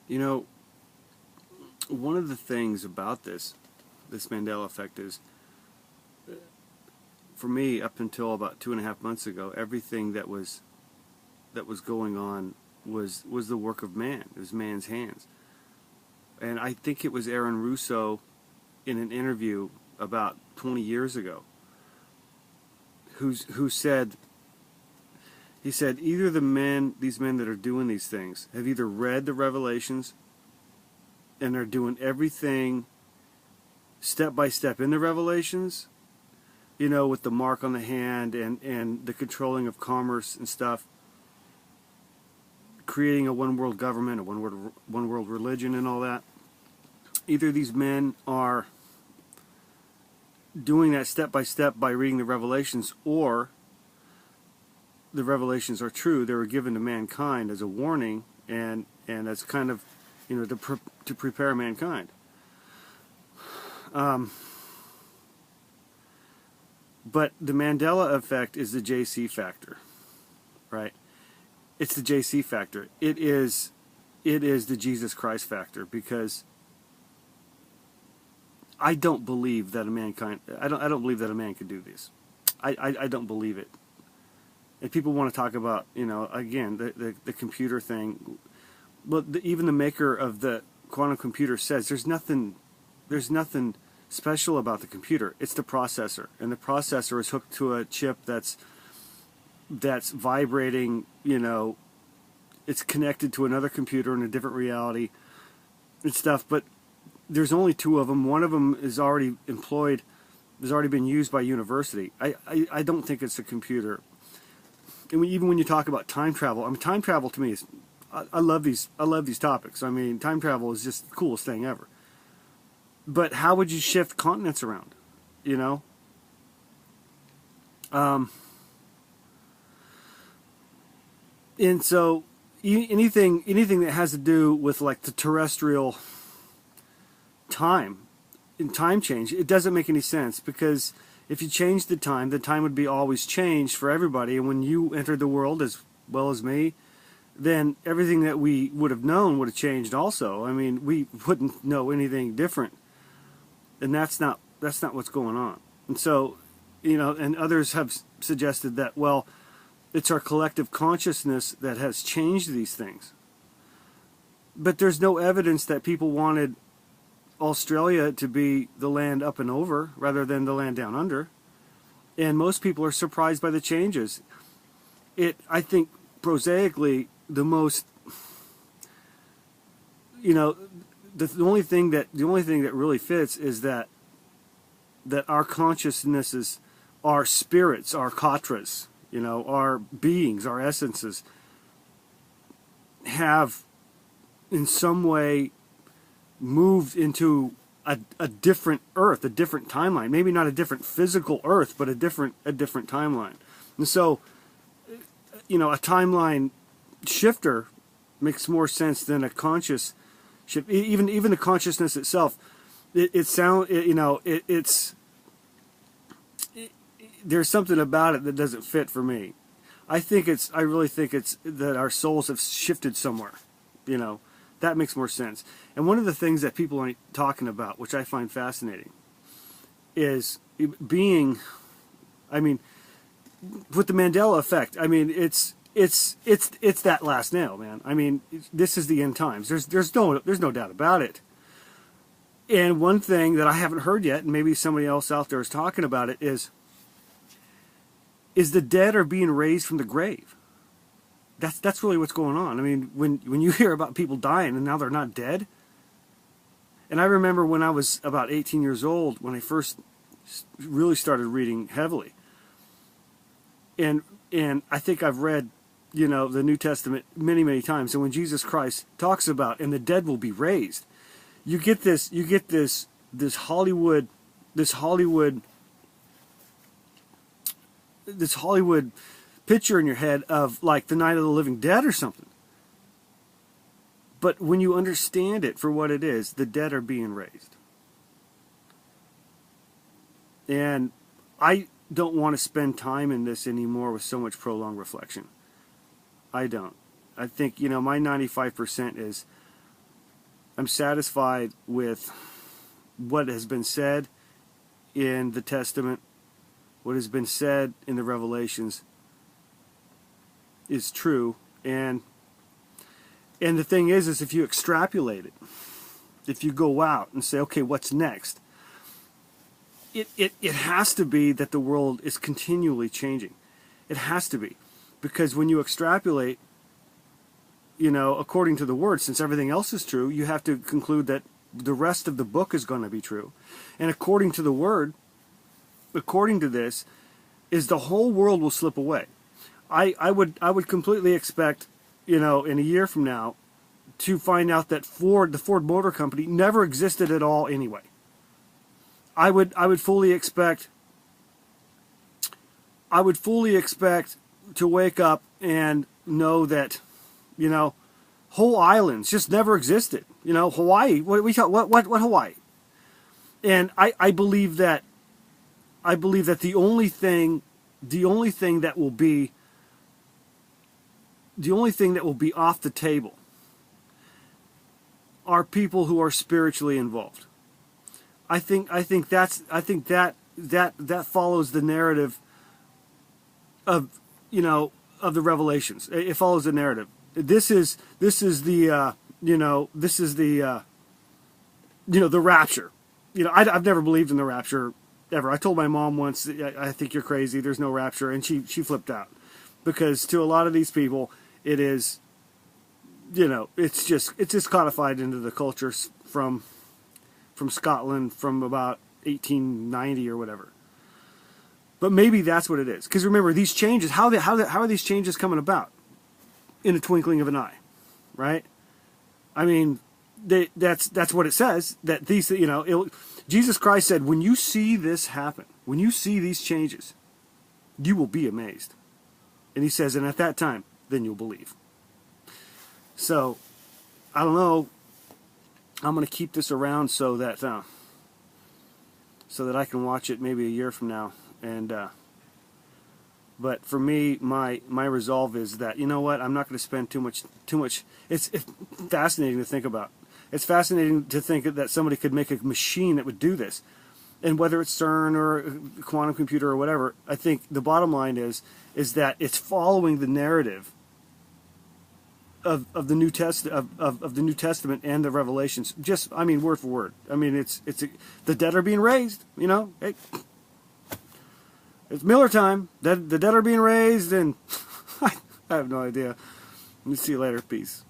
You know, one of the things about this Mandela effect is, for me, up until about 2.5 months ago, everything that was going on was the work of man. It was man's hands. And I think it was Aaron Russo in an interview about 20 years ago who said, he said, either these men that are doing these things have either read the Revelations and are doing everything step by step in the Revelations, with the mark on the hand and the controlling of commerce and stuff, creating a one world government, a one world religion and all that. Either these men are doing that step by step by reading the Revelations, or the Revelations are true. They were given to mankind as a warning, and as kind of, to prepare mankind. But the Mandela effect is the JC factor, right? It's the JC factor. It is the Jesus Christ factor, because I don't believe that I don't believe that a man could do this. I don't believe it. And people want to talk about, again, the computer thing. Well, even the maker of the quantum computer says there's nothing special about the computer. It's the processor, and the processor is hooked to a chip that's vibrating. It's connected to another computer in a different reality and stuff. But there's only two of them. One of them is already employed, has already been used by university. I don't think it's a computer. And even when you talk about time travel, time travel to me is, I love these topics. Time travel is just the coolest thing ever. But how would you shift continents around? And so anything that has to do with like the terrestrial time change, it doesn't make any sense, because if you change the time would be always changed for everybody. And when you entered the world, as well as me, then everything that we would have known would have changed also. We wouldn't know anything different. And that's not what's going on. And so, and others have suggested that, well, it's our collective consciousness that has changed these things. But there's no evidence that people wanted Australia to be the land up and over rather than the land down under. And most people are surprised by the changes. I think, prosaically, the most, the only thing that really fits is that our consciousnesses, our spirits, our katras, our beings, our essences, have in some way moved into a different earth, a different timeline. Maybe not a different physical earth, but a different timeline. And so, a timeline shifter makes more sense than a conscious shift. Even the consciousness itself, there's something about it that doesn't fit for me. I really think it's that our souls have shifted somewhere. That makes more sense. And one of the things that people aren't talking about, which I find fascinating, is being, with the Mandela effect, it's that last nail, man. This is the end times. There's no doubt about it. And one thing that I haven't heard yet, and maybe somebody else out there is talking about it, is the dead are being raised from the grave. That's really what's going on. When you hear about people dying and now they're not dead. And I remember when I was about 18 years old, when I first really started reading heavily. And I think I've read, the New Testament many, many times. And when Jesus Christ talks about, and the dead will be raised, you get this Hollywood picture in your head of like the Night of the Living Dead or something. But when you understand it for what it is, the dead are being raised. And I don't want to spend time in this anymore with so much prolonged reflection. I don't. I think, my 95% is I'm satisfied with what has been said in the Testament, what has been said in the Revelations is true. And the thing is if you extrapolate it, if you go out and say, okay, what's next? It has to be that the world is continually changing. It has to be. Because when you extrapolate, according to the Word, since everything else is true, you have to conclude that the rest of the book is going to be true. And according to the Word, according to this, is the whole world will slip away. I would completely expect, in a year from now, to find out that the Ford Motor Company, never existed at all anyway. I would fully expect to wake up and know that, whole islands just never existed. Hawaii. What Hawaii? And I believe that the only thing that will be off the table are people who are spiritually involved. I think that follows the narrative of the Revelations. It follows the narrative. This is the rapture. I've never believed in the rapture ever. I told my mom once, I think you're crazy, there's no rapture, and she flipped out. Because to a lot of these people, it is, it's just codified into the cultures from Scotland from about 1890 or whatever. But maybe that's what it is. Because remember, these changes, how are these changes coming about? In a twinkling of an eye, right? I mean, that's what it says. That these, Jesus Christ said, when you see this happen, when you see these changes, you will be amazed. And he says, and at that time, then you'll believe. So, I don't know. I'm going to keep this around so that I can watch it maybe a year from now. And but for me, my resolve is that, you know what, I'm not going to spend too much. It's fascinating to think about. It's fascinating to think that somebody could make a machine that would do this. And whether it's CERN or a quantum computer or whatever, I think the bottom line is that it's following the narrative of the New Testament and the Revelations. Just, word for word. The dead are being raised. Hey, it's Miller time. The dead are being raised, and I have no idea. Let me see you later. Peace.